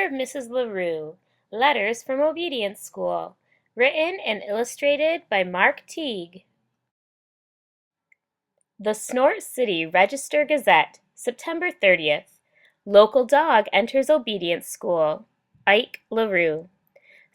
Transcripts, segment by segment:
Dear Mrs. LaRue, Letters from Obedience School, written and illustrated by Mark Teague. The Snort City Register-Gazette, September 30th. Local dog enters obedience school. Ike LaRue.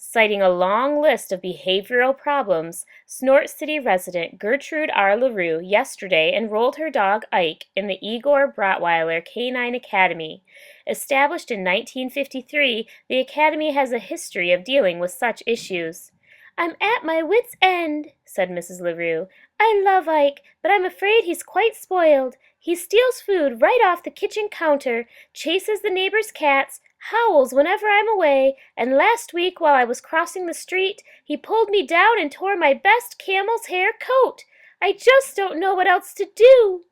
Citing a long list of behavioral problems, Snort City resident Gertrude R. LaRue yesterday enrolled her dog Ike in the Igor Brotweiler Canine Academy. Established in 1953, the academy has a history of dealing with such issues. "I'm at my wits' end," said Mrs. LaRue. "I love Ike, but I'm afraid he's quite spoiled. He steals food right off the kitchen counter, chases the neighbors' cats, howls whenever I'm away, and last week while I was crossing the street, he pulled me down and tore my best camel's hair coat. I just don't know what else to do."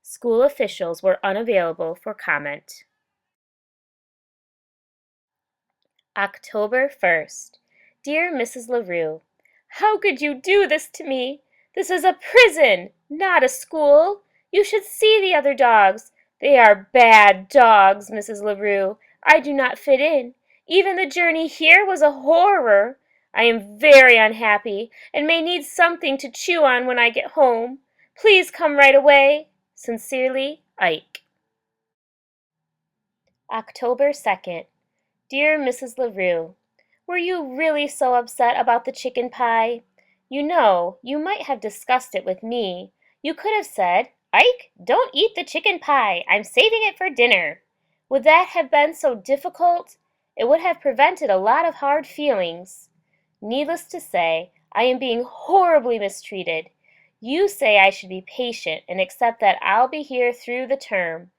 School officials were unavailable for comment. October 1st. Dear Mrs. LaRue, how could you do this to me? This is a prison, not a school. You should see the other dogs. They are bad dogs, Mrs. LaRue. I do not fit in. Even the journey here was a horror. I am very unhappy and may need something to chew on when I get home. Please come right away. Sincerely, Ike. October 2nd. Dear Mrs. LaRue, were you really so upset about the chicken pie? You know, you might have discussed it with me. You could have said, "Ike, don't eat the chicken pie. I'm saving it for dinner." Would that have been so difficult? It would have prevented a lot of hard feelings. Needless to say, I am being horribly mistreated. You say I should be patient and accept that I'll be here through the term.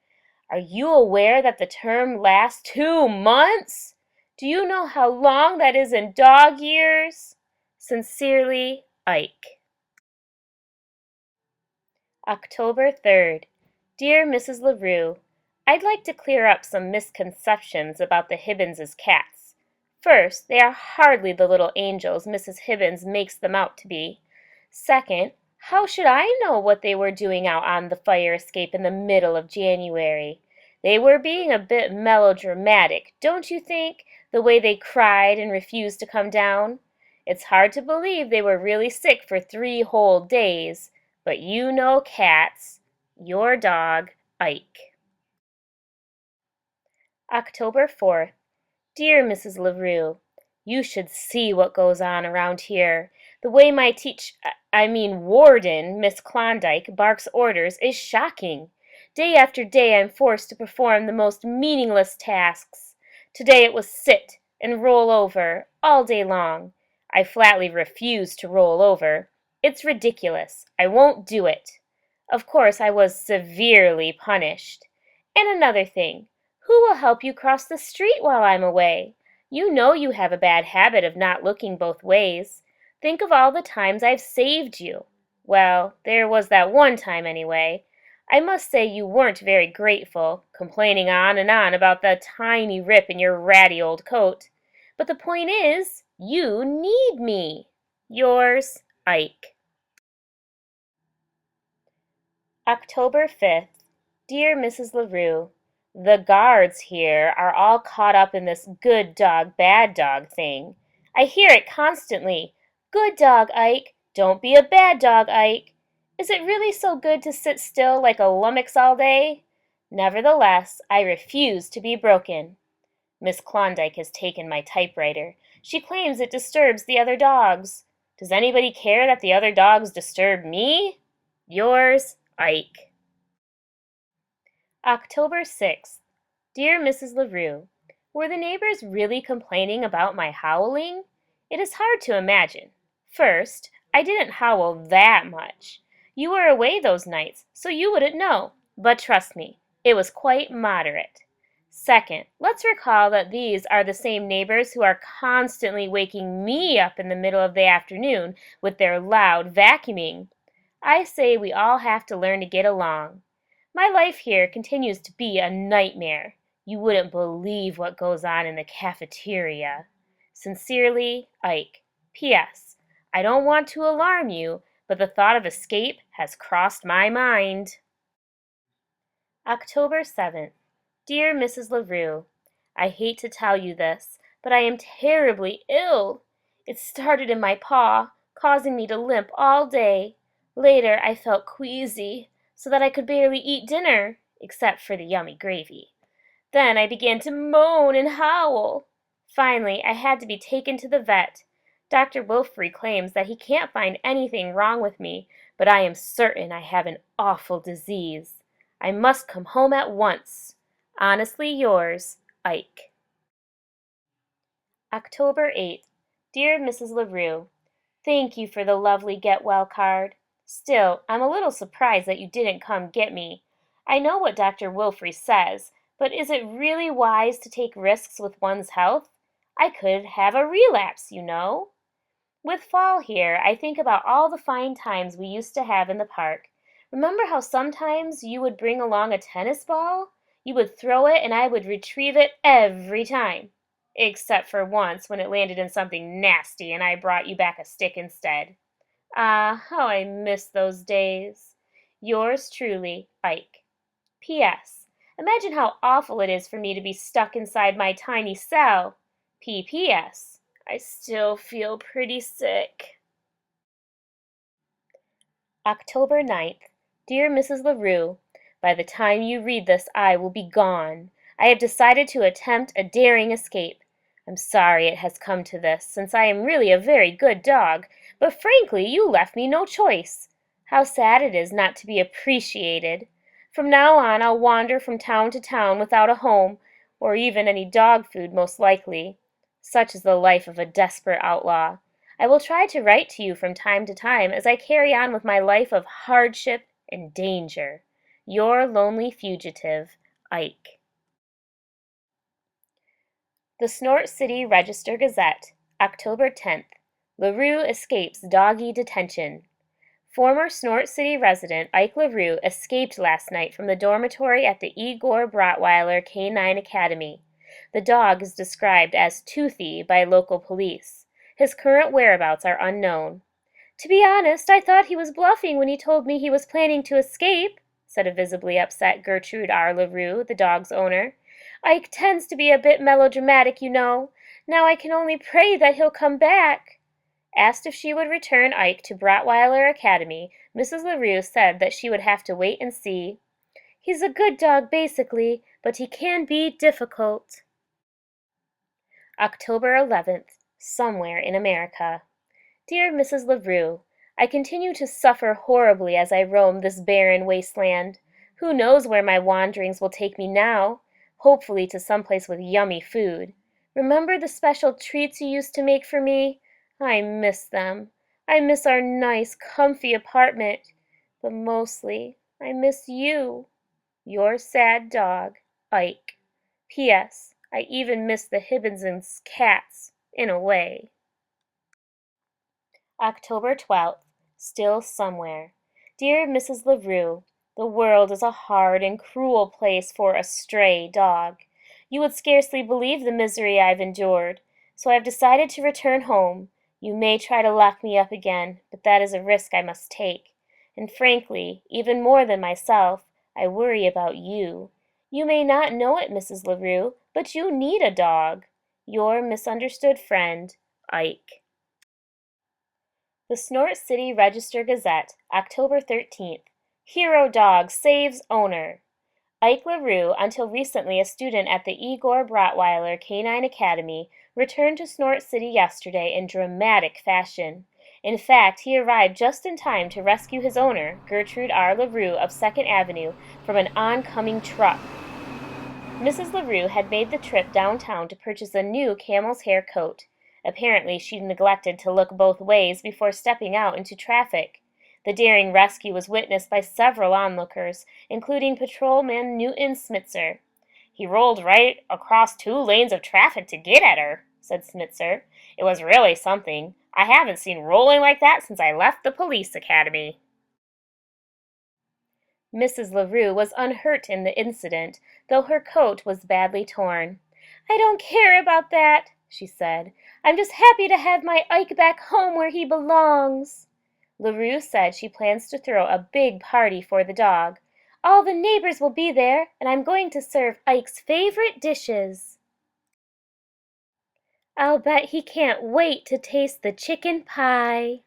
Are you aware that the term lasts 2 months? Do you know how long that is in dog years? Sincerely, Ike. October 3rd. Dear Mrs. LaRue, I'd like to clear up some misconceptions about the Hibbins' cats. First, they are hardly the little angels Mrs. Hibbins makes them out to be. Second, how should I know what they were doing out on the fire escape in the middle of January? They were being a bit melodramatic, don't you think, the way they cried and refused to come down? It's hard to believe they were really sick for 3 whole days, but you know cats. Your dog, Ike. October 4th. Dear Mrs. LaRue, you should see what goes on around here. The way my warden, Miss Klondike, barks orders is shocking. Day after day I'm forced to perform the most meaningless tasks. Today it was sit and roll over all day long. I flatly refuse to roll over. It's ridiculous. I won't do it. Of course I was severely punished. And another thing. Who will help you cross the street while I'm away? You know you have a bad habit of not looking both ways. Think of all the times I've saved you. Well, there was that one time anyway. I must say you weren't very grateful, complaining on and on about the tiny rip in your ratty old coat. But the point is, you need me. Yours, Ike. October 5th. Dear Mrs. LaRue, the guards here are all caught up in this good dog, bad dog thing. I hear it constantly. Good dog, Ike. Don't be a bad dog, Ike. Is it really so good to sit still like a lummox all day? Nevertheless, I refuse to be broken. Miss Klondike has taken my typewriter. She claims it disturbs the other dogs. Does anybody care that the other dogs disturb me? Yours, Ike. October 6th. Dear Mrs. LaRue, were the neighbors really complaining about my howling? It is hard to imagine. First, I didn't howl that much. You were away those nights, so you wouldn't know. But trust me, it was quite moderate. Second, let's recall that these are the same neighbors who are constantly waking me up in the middle of the afternoon with their loud vacuuming. I say we all have to learn to get along. My life here continues to be a nightmare. You wouldn't believe what goes on in the cafeteria. Sincerely, Ike. P.S. I don't want to alarm you, but the thought of escape has crossed my mind. October 7th. Dear Mrs. LaRue, I hate to tell you this, but I am terribly ill. It started in my paw, causing me to limp all day. Later I felt queasy, so that I could barely eat dinner, except for the yummy gravy. Then I began to moan and howl. Finally, I had to be taken to the vet. Dr. Wilfrey claims that he can't find anything wrong with me, but I am certain I have an awful disease. I must come home at once. Honestly yours, Ike. October 8th. Dear Mrs. LaRue, thank you for the lovely get well card. Still, I'm a little surprised that you didn't come get me. I know what Dr. Wilfrey says, but is it really wise to take risks with one's health? I could have a relapse, you know. With fall here, I think about all the fine times we used to have in the park. Remember how sometimes you would bring along a tennis ball? You would throw it and I would retrieve it every time. Except for once when it landed in something nasty and I brought you back a stick instead. Ah, how I miss those days. Yours truly, Ike. P.S. Imagine how awful it is for me to be stuck inside my tiny cell. P.P.S. I still feel pretty sick. October 9th. Dear Mrs. LaRue, by the time you read this I will be gone. I have decided to attempt a daring escape. I'm sorry it has come to this, since I am really a very good dog, but frankly you left me no choice. How sad it is not to be appreciated. From now on I'll wander from town to town without a home, or even any dog food most likely. Such is the life of a desperate outlaw. I will try to write to you from time to time as I carry on with my life of hardship and danger. Your lonely fugitive, Ike. The Snort City Register-Gazette, October 10th. LaRue escapes doggy detention. Former Snort City resident Ike LaRue escaped last night from the dormitory at the Igor Brotweiler Canine Academy. The dog is described as toothy by local police. His current whereabouts are unknown. To be honest, I thought he was bluffing when he told me he was planning to escape, said a visibly upset Gertrude R. LaRue, the dog's owner. Ike tends to be a bit melodramatic, you know. Now I can only pray that he'll come back. Asked if she would return Ike to Brotweiler Academy, Mrs. LaRue said that she would have to wait and see. He's a good dog, basically, but he can be difficult. October 11th. Somewhere in America. Dear Mrs. LaRue, I continue to suffer horribly as I roam this barren wasteland. Who knows where my wanderings will take me now? Hopefully to some place with yummy food. Remember the special treats you used to make for me? I miss them. I miss our nice, comfy apartment. But mostly, I miss you. Your sad dog, Ike. P.S. I even miss the Hibbinsons' cats, in a way. October 12th. Still somewhere. Dear Mrs. LaRue, the world is a hard and cruel place for a stray dog. You would scarcely believe the misery I've endured, so I have decided to return home. You may try to lock me up again, but that is a risk I must take. And frankly, even more than myself, I worry about you. You may not know it, Mrs. LaRue, but you need a dog. Your misunderstood friend, Ike. The Snort City Register-Gazette, October 13th. Hero dog saves owner. Ike LaRue, until recently a student at the Igor Brotweiler Canine Academy, returned to Snort City yesterday in dramatic fashion. In fact, he arrived just in time to rescue his owner, Gertrude R. LaRue of 2nd Avenue, from an oncoming truck. Mrs. LaRue had made the trip downtown to purchase a new camel's hair coat. Apparently she neglected to look both ways before stepping out into traffic. The daring rescue was witnessed by several onlookers, including Patrolman Newton Smitzer. He rolled right across 2 lanes of traffic to get at her, said Smitzer. It was really something. I haven't seen rolling like that since I left the police academy. Mrs. LaRue was unhurt in the incident, though her coat was badly torn. I don't care about that, she said. I'm just happy to have my Ike back home where he belongs. LaRue said she plans to throw a big party for the dog. All the neighbors will be there, and I'm going to serve Ike's favorite dishes. I'll bet he can't wait to taste the chicken pie.